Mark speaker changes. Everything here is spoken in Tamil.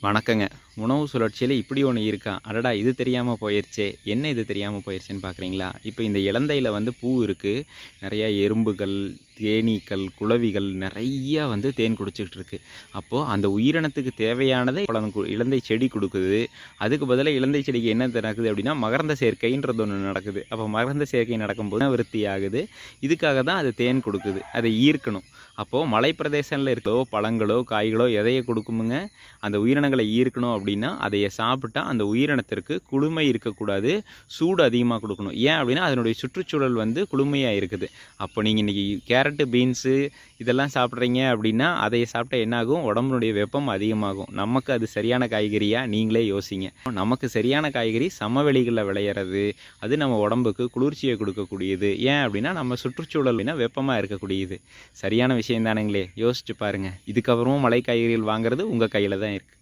Speaker 1: வணக்கங்க. உணவு சுழற்சியில இப்படி ஒண்ணு இருக்கா? அடடா! இது தெரியாம போயிருச்சே! என்ன இது தெரியாம போயிருச்சேன்னு பார்க்குறீங்களா? இப்ப இந்த இலந்தையில வந்து பூ இருக்கு. நெறைய எறும்புகள், தேனீக்கள், குளவிகள் நெறைய வந்து தேன் குடிச்சுக்கிட்டு இருக்கு. அப்போ அந்த உயிரினத்துக்கு தேவையானதை இலந்தை செடி குடுக்குது. அதுக்கு பதிலா இலந்தை செடிக்கு என்ன நடக்குது அப்படின்னா, மகரந்த சேர்க்கைன்றது ஒண்ணு நடக்குது. அப்போ மகரந்த சேர்க்கை நடக்கும்போது விருத்தி ஆகுது. இதுக்காக தான் அது தேன் குடுக்குது. அதை ஈர்க்கணும். அப்போ மலை பிரதேசங்கள்ல இருக்கோ பழங்களோ, காய்களோ எதைய குடுக்குமுங்க? அந்த உயிரினங்களை ஈர்க்கணும் அப்படின்னா அதைய சாப்பிட்டா அந்த உயிரினத்திற்கு குளுமை இருக்கக்கூடாது, சூடு அதிகமாக கொடுக்கணும். ஏன் அப்படின்னா அதனுடைய சுற்றுச்சூழல் வந்து குளுமையாக இருக்குது. அப்போ நீங்கள் இன்றைக்கி கேரட்டு, பீன்ஸு இதெல்லாம் சாப்பிட்றீங்க அப்படின்னா அதைய சாப்பிட்டா என்னாகும்? உடம்புனுடைய வெப்பம் அதிகமாகும். நமக்கு அது சரியான காய்கறியா? நீங்களே யோசிங்க. நமக்கு சரியான காய்கறி சமவெளிகளில் விளையிறது. அது நம்ம உடம்புக்கு குளிர்ச்சியை கொடுக்கக்கூடியது. ஏன் அப்படின்னா நம்ம சுற்றுச்சூழல் வெப்பமாக இருக்கக்கூடியது. சரியான விஷயம் தானுங்களே, யோசிச்சு பாருங்கள். இதுக்கப்புறமும் மலை காய்கறிகள் வாங்குறது உங்கள் கையில் தான் இருக்குது.